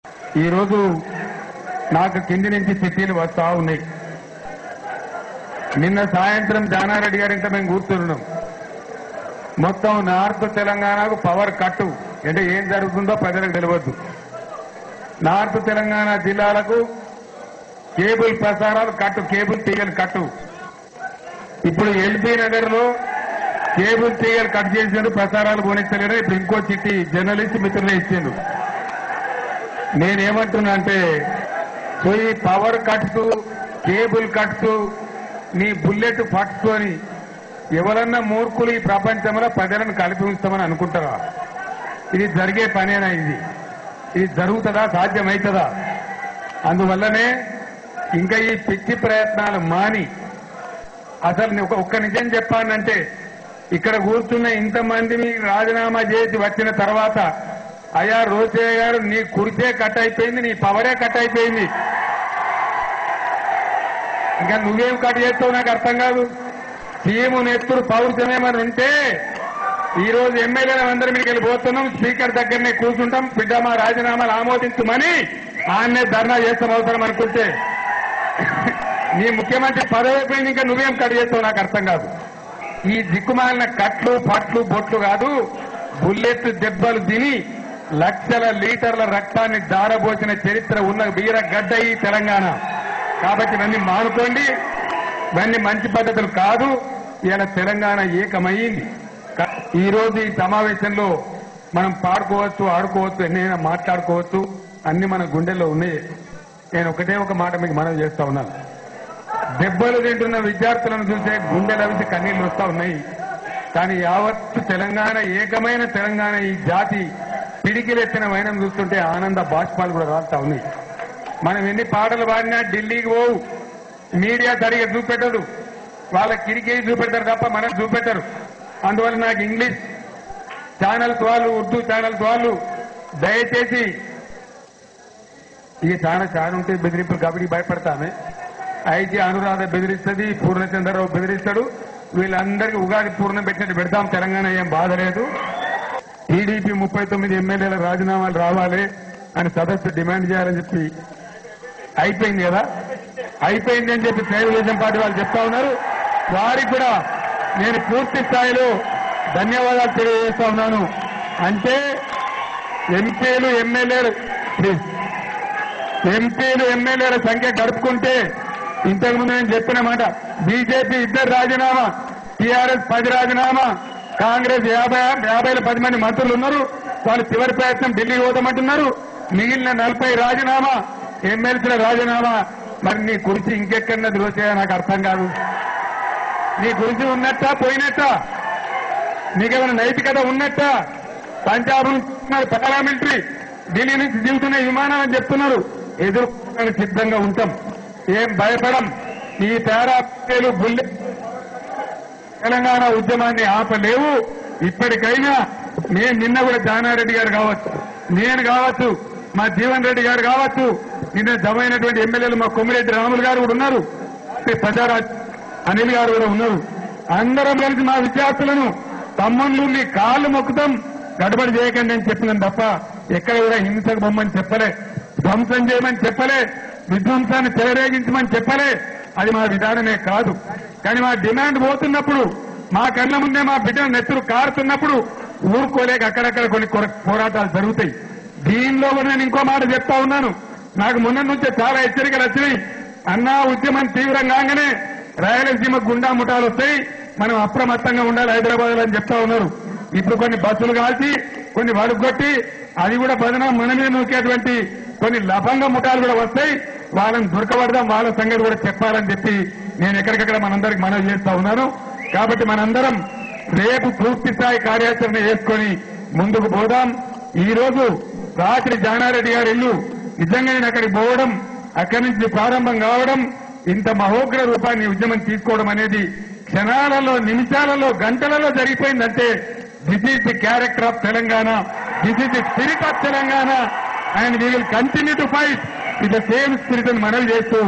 ఈ రోజు నాకు కింది నుంచి చిట్టీలు వస్తా ఉన్నాయి. నిన్న సాయంత్రం జానారెడ్డి గారింట మేము కూర్చున్నాం. మొత్తం నార్త్ తెలంగాణకు పవర్ కట్టు అంటే ఏం జరుగుతుందో ప్రజలకు తెలియదు. నార్త్ తెలంగాణ జిల్లాలకు కేబుల్ ప్రసారాలు కట్టు, కేబుల్ తీగలు కట్టు. ఇప్పుడు ఎల్బీ నగర్ లో కేబుల్ తీగలు కట్ చేసినారు, ప్రసారాలు పోనిస్తలేరు. ఇప్పుడు ఇంకో చిట్టి జర్నలిస్ట్ మిత్రులే ఇచ్చిండు. నేనేమంటున్నా అంటే ఈ పవర్ కట్స్, కేబుల్ కట్స్, నీ బుల్లెట్ ఫట్స్ అని ఎవరన్నా మూర్ఖులు ఈ ప్రపంచంలో ప్రజలను కలిపి ఉంచుతామని అనుకుంటారా? ఇది జరిగే పనేనా? ఇది జరుగుతుందా? సాధ్యమవుతుందా? అందువల్లనే ఇంకా ఈ పిచ్చి ప్రయత్నాలు మాని అసలు ఒక్క నిజం చెప్పానంటే ఇక్కడ కూర్చున్న ఇంతమందిని రాజీనామా చేసి వచ్చిన తర్వాత అయ్యా రోసయ్య గారు, నీ కుర్చే కట్ అయిపోయింది, నీ పవరే కట్ అయిపోయింది, ఇంకా నువ్వేం కట్ చేస్తావు నాకు అర్థం కాదు. సీఎం నెత్తురు పౌరుషమేమని ఉంటే ఈ రోజు ఎమ్మెల్యేల అందరం మీకు వెళ్ళిపోతున్నాం, స్పీకర్ దగ్గరనే కూర్చుంటాం, బిడ్డ మా రాజీనామాలు ఆమోదించమని ఆయన్నే ధర్నా చేస్తాం అవసరం అనుకుంటే, నీ ముఖ్యమంత్రి పదవి అయిపోయింది, ఇంకా నువ్వేం కట్ చేస్తావు నాకు అర్థం కాదు. ఈ దిక్కుమాలిన కట్లు, పట్లు, బొట్లు కాదు, బుల్లెట్ దెబ్బలు తిని లక్షల లీటర్ల రక్తాన్ని దారబోసిన చరిత్ర ఉన్న వీర గడ్డ ఈ తెలంగాణ. కాబట్టి ఇవన్నీ మానుకోండి, ఇవన్నీ మంచి పద్ధతులు కాదు. ఇలా తెలంగాణ ఏకమైంది. ఈ రోజు ఈ సమావేశంలో మనం పాడుకోవచ్చు, ఆడుకోవచ్చు, ఎన్నైనా మాట్లాడుకోవచ్చు, అన్ని మన గుండెల్లో ఉన్నాయి. నేను ఒకటే ఒక మాట మీకు మనవి చేస్తా ఉన్నాను. దెబ్బలు తింటున్న విద్యార్థులను చూసే గుండెలవిసి కన్నీళ్లు వస్తా ఉన్నాయి. కానీ యావత్తు తెలంగాణ, ఏకమైన తెలంగాణ, ఈ జాతి పిడికిలెత్తిన వైనం చూస్తుంటే ఆనంద బాష్పాలు కూడా రాస్తా ఉన్నాయి. మనం ఎన్ని పాటలు పాడినా ఢిల్లీకి పోవు, మీడియా సరిగా చూపెట్టదు, వాళ్ళ కిరికేసి చూపెడతారు తప్ప మనం చూపెట్టరు. అందువల్ల నాకు ఇంగ్లీష్ ఛానల్స్ వాళ్ళు, ఉర్దూ ఛానల్స్ వాళ్ళు దయచేసి ఇక చాలా ఉంటే బెదిరింపులు కాబట్టి భయపడతామే. ఐజీ అనురాధ బెదిరిస్తుంది, పూర్ణచంద్రరావు బెదిరిస్తాడు, వీళ్ళందరికీ ఉగాది పూర్ణం పెట్టినట్టు పెడతాం. తెలంగాణ ఏం బాధ లేదు. టీడీపీ 39 ఎమ్మెల్యేల రాజీనామాలు రావాలి అని సదస్సు డిమాండ్ చేయాలని చెప్పి అయిపోయింది కదా, అయిపోయింది అని చెప్పి తెలుగుదేశం పార్టీ వాళ్ళు చెప్తా ఉన్నారు. వారికి కూడా నేను పూర్తి స్థాయిలో ధన్యవాదాలు తెలియజేస్తా ఉన్నాను. అంటే ఎంపీలు ఎమ్మెల్యేల సంఖ్య గడుపుకుంటే ఇంతకుముందు నేను చెప్పిన మాట, బీజేపీ 2 రాజీనామా, టీఆర్ఎస్ 10 రాజీనామా, కాంగ్రెస్ 50 మంది మంత్రులు ఉన్నారు, వాళ్ళు చివరి ప్రయత్నం ఢిల్లీ పోదామంటున్నారు. మిగిలిన 40 రాజీనామా, ఎమ్మెల్సీల రాజీనామా. మరి నీ కుర్చీ ఇంకెక్కడన్నా దోచేయా నాకు అర్థం కాదు. నీ కుర్చీ ఉన్నట్టా పోయినట్టా? నీకేమైనా నైతికత ఉన్నట్టా? పంజాబ్ పారామిలిటరీ ఢిల్లీ నుంచి దిగుతున్న విమానం అని చెప్తున్నారు, ఎదుర్కోవడానికి సిద్ధంగా ఉంటాం, ఏం భయపడం. ఈ పేరాలు బుల్లెట్ తెలంగాణ ఉద్యమాన్ని ఆపలేవు. ఇప్పటికైనా నేను నిన్న కూడా జానారెడ్డి గారు కావచ్చు, నేను కావచ్చు, మా జీవన్ రెడ్డి గారు కావచ్చు, నిన్న జమైనటువంటి ఎమ్మెల్యేలు మా కొమ్మిరెడ్డి రాములు గారు కూడా ఉన్నారు, ప్రజారాజ్ అనిల్ గారు కూడా ఉన్నారు. అందరం కలిసి మా విద్యార్థులను తమ్ముళ్ళు మీ కాళ్ళు మొక్కుతాం, గడబడి చేయకండి అని చెప్పినాం తప్ప ఎక్కడ కూడా హింసకు బొమ్మని చెప్పలే, ధ్వంసం చేయమని చెప్పలే, విధ్వంసాన్ని చెలరేగించమని చెప్పలే. అది మా విధానమే కాదు. కానీ మా డిమాండ్ పోతున్నప్పుడు, మా కళ్ళ ముందే మా బిడ్డలు నెత్తురు కారుతున్నప్పుడు ఊరుకోలేక అక్కడక్కడ కొన్ని పోరాటాలు జరుగుతాయి. దీనిలో కూడా నేను ఇంకో మాట చెప్తా ఉన్నాను. నాకు మొన్న నుంచే చాలా హెచ్చరికలు వచ్చినాయి. అన్నా ఉద్యమం తీవ్రంగానే రాయలసీమ గుండా ముఠాలు వస్తాయి, మనం అప్రమత్తంగా ఉండాలి హైదరాబాద్ అని చెప్తా ఉన్నారు. ఇప్పుడు కొన్ని బస్సులు కాల్చి, కొన్ని వడుగొట్టి, అది కూడా బదనాం మన మీద నూకేటువంటి కొన్ని లభంగ ముఠాలు కూడా వస్తాయి. వాళ్ళని దొరకబడదాం, వాళ్ళ సంగతి కూడా చెప్పాలని చెప్పి నేను ఎక్కడికక్కడ మనందరికి మనవి చేస్తా ఉన్నాను. కాబట్టి మనందరం రేపు పూర్తి స్థాయి కార్యాచరణ చేసుకొని ముందుకు పోదాం. ఈ రోజు రాత్రి జానారెడ్డి గారి ఇల్లు నిజంగా నేను అక్కడికి పోవడం, అక్కడి నుంచి ప్రారంభం కావడం, ఇంత మహోగ్ర రూపాన్ని ఉద్యమం తీసుకోవడం అనేది క్షణాలలో, నిమిషాలలో, గంటలలో జరిగిపోయిందంటే this is the character of Telangana, this is the spirit of Telangana, and we will continue to fight with the same spirit అని మనవి చేస్తూ